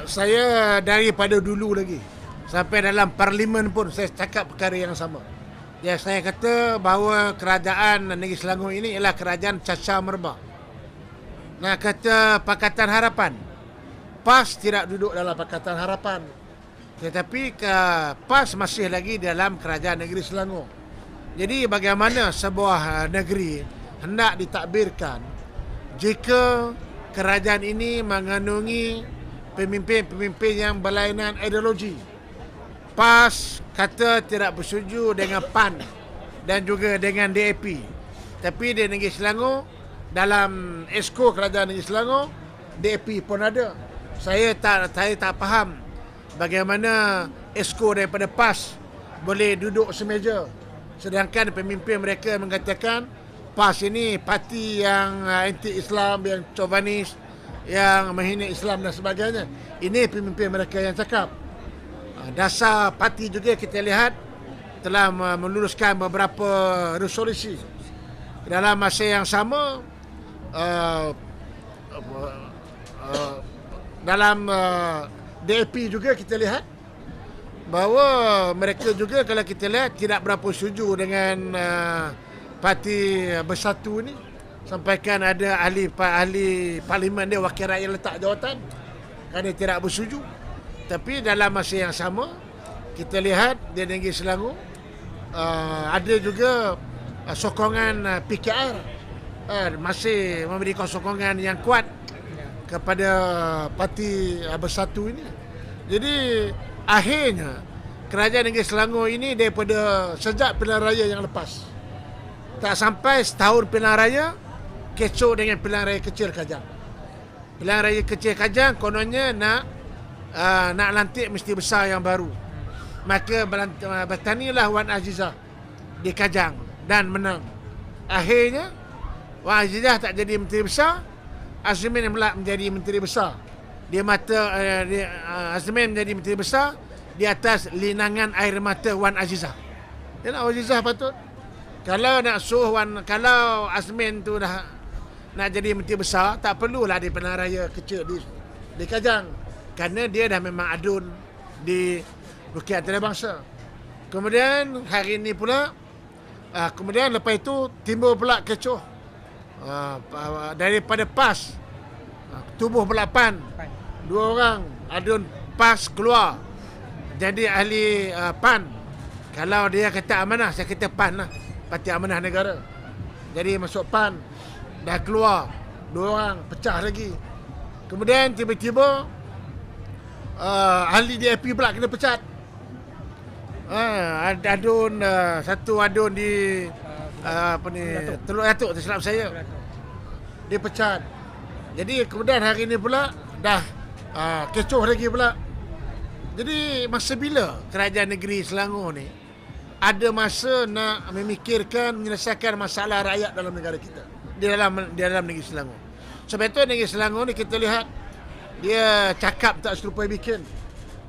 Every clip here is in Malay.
Saya daripada dulu lagi sampai dalam parlimen pun saya cakap perkara yang sama. Ya, saya kata bahawa kerajaan negeri Selangor ini ialah kerajaan cacar merbah. Nah, kata Pakatan Harapan, PAS tidak duduk dalam Pakatan Harapan, tetapi PAS masih lagi dalam kerajaan negeri Selangor. Jadi bagaimana sebuah negeri hendak ditadbirkan jika kerajaan ini mengandungi pemimpin-pemimpin yang berlainan ideologi? PAS kata tidak bersetuju dengan PAN dan juga dengan DAP. Tapi di negeri Selangor, dalam esko kerajaan negeri Selangor, DAP pun ada. Saya tak faham bagaimana esko daripada PAS boleh duduk semeja, sedangkan pemimpin mereka mengatakan PAS ini parti yang anti-Islam, yang chauvinis, yang menghina Islam dan sebagainya. Ini pemimpin mereka yang cakap. Dasar parti juga kita lihat telah meluluskan beberapa resolusi. Dalam masa yang sama, dalam DAP juga kita lihat bahawa mereka juga, kalau kita lihat, tidak berapa setuju dengan parti Bersatu ni. Sampaikan ada ahli parlimen dia, wakil rakyat letak jawatan, kerana tidak bersetuju. Tapi dalam masa yang sama, kita lihat di negeri Selangor ada juga sokongan PKR masih memberikan sokongan yang kuat kepada parti Bersatu ini. Jadi akhirnya kerajaan negeri Selangor ini daripada sejak pilihan raya yang lepas, tak sampai setahun pilihan raya, kecoh dengan pilihan raya kecil Kajang. Pilihan raya kecil Kajang kononnya nak lantik Mesti Besar yang baru. Maka bertanilah Wan Azizah di Kajang dan menang. Akhirnya Wan Azizah tak jadi Menteri Besar, Azmin pula menjadi Menteri Besar. Azmin menjadi Menteri Besar di atas linangan air mata Wan Azizah. Wan Azizah patut, kalau nak suruh kalau Azmin tu dah nak jadi Menteri Besar, tak perlulah di pilihan raya kecil di Kajang, kerana dia dah memang adun di Bukit Antarabangsa. Kemudian hari ini pula, kemudian lepas itu timbul pula kecoh daripada PAS, tubuh pula PAN. Dua orang adun PAS keluar jadi ahli PAN. Kalau dia kata amanah, saya kata PAN lah, Parti Amanah Negara. Jadi masuk PAN, dah keluar dua orang, pecah lagi. Kemudian tiba-tiba ahli DAP pula kena pecat. Satu adun di Teluk Datuk, tersilap saya, dia pecat. Jadi kemudian hari ini pula dah kecoh lagi pula. Jadi masa bila kerajaan negeri Selangor ni ada masa nak memikirkan menyelesaikan masalah rakyat dalam negara kita, di dalam negeri Selangor? Sebab itu negeri Selangor ni kita lihat dia cakap tak serupai bikin.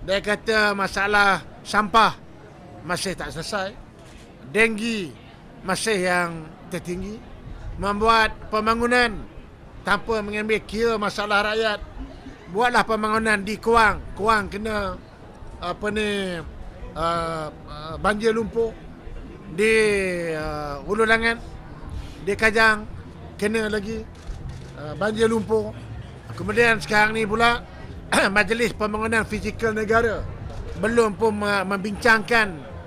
Dia kata masalah sampah masih tak selesai, denggi masih yang tertinggi, membuat pembangunan tanpa mengambil kira masalah rakyat. Buatlah pembangunan di Kuang kena banjir lumpur, di Hulu Langat, di Kajang kena lagi banjir lumpur. Kemudian sekarang ni pula Majlis Pembangunan Fizikal Negara belum pun membincangkan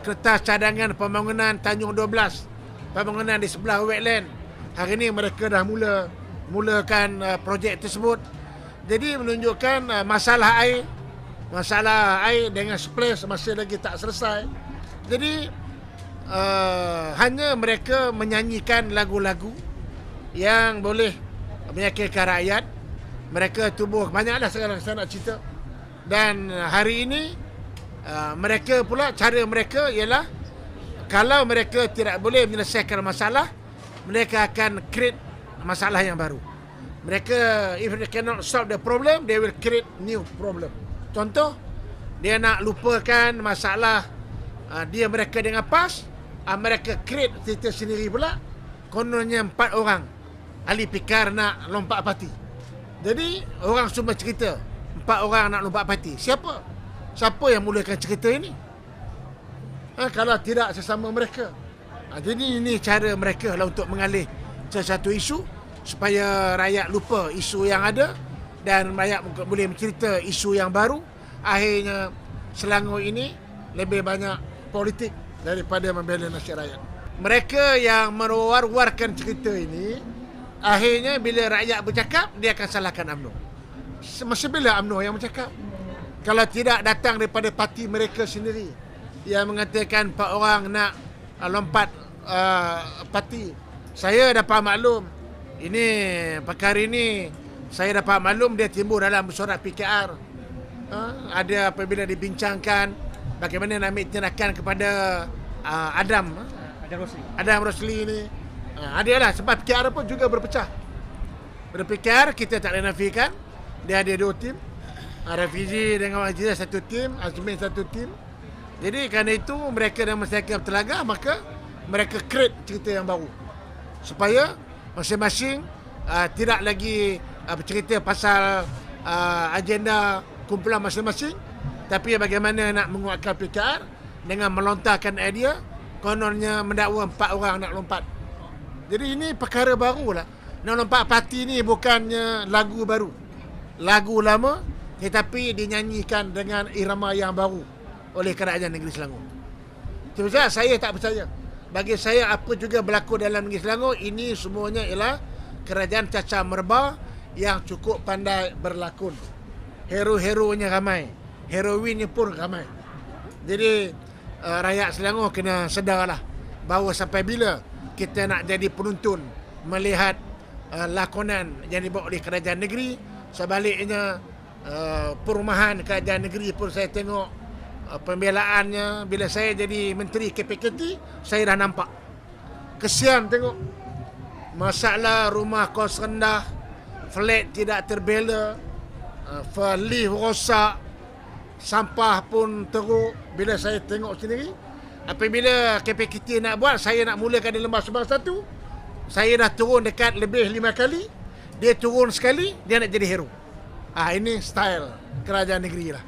kertas cadangan pembangunan Tanjung 12, pembangunan di sebelah wetland. Hari ini mereka dah mulakan projek tersebut. Jadi menunjukkan masalah air dengan splash masih lagi tak selesai. Jadi hanya mereka menyanyikan lagu-lagu yang boleh meyakinkan rakyat. Mereka tubuh banyaklah sekarang saya nak cerita. Dan hari ini mereka pula, cara mereka ialah kalau mereka tidak boleh menyelesaikan masalah, mereka akan create masalah yang baru. Mereka, if they cannot solve the problem, they will create new problem. Contoh, dia nak lupakan masalah mereka dengan PAS, mereka create cerita sendiri pula. Kononnya 4 orang ahli PKR nak lompat parti. Jadi orang semua cerita 4 4 orang nak lompat parti. Siapa yang mulakan cerita ini? Kalau tidak sesama mereka. Jadi ini cara mereka lah untuk mengalih sesuatu isu supaya rakyat lupa isu yang ada dan rakyat boleh mencerita isu yang baru. Akhirnya Selangor ini lebih banyak politik daripada membela nasib rakyat. Mereka yang merwar-warkan cerita ini, akhirnya bila rakyat bercakap, dia akan salahkan UMNO. Masa bila UMNO yang bercakap? Kalau tidak datang daripada parti mereka sendiri yang mengatakan 4 orang nak lompat parti. Saya dapat maklum, ini perkara ini saya dapat maklum dia timbul dalam mesyuarat PKR. Ada apabila dibincangkan bagaimana nak ambil tindakan kepada Adam Rosli ni. Adalah sebab PKR pun juga berpecah. Berpikir kita tak boleh nafikan dia ada 2 tim. Rafizi dengan Aziz satu tim, Azmin satu tim. Jadi kerana itu mereka dan masyarakat Telaga, maka mereka create cerita yang baru supaya masing-masing tidak lagi bercerita pasal agenda kumpulan masing-masing, tapi bagaimana nak menguatkan PKR dengan melontarkan idea kononnya mendakwa 4 orang nak lompat. Jadi ini perkara barulah. Nak lompat parti ni bukannya lagu baru, lagu lama, tetapi dinyanyikan dengan irama yang baru oleh kerajaan negeri Selangor. Sebab saya tak percaya. Bagi saya apa juga berlaku dalam negeri Selangor, ini semuanya ialah kerajaan cacar merba yang cukup pandai berlakon. Hero-heronya ramai, heroinnya pun ramai. Jadi rakyat Selangor kena sedarlah bahawa sampai bila kita nak jadi penonton melihat lakonan yang dibuat oleh kerajaan negeri. Sebaliknya perumahan kerajaan negeri pun saya tengok pembelaannya. Bila saya jadi menteri KPKT, saya dah nampak. Kesian tengok masalah rumah kos rendah, flat tidak terbela, lift rosak, sampah pun teruk. Bila saya tengok sendiri, apabila KPKT nak buat, saya nak mulakan di Lembah Subang 1, saya dah turun dekat lebih 5 kali. Dia turun sekali, dia nak jadi hero. Ini style kerajaan negeri lah.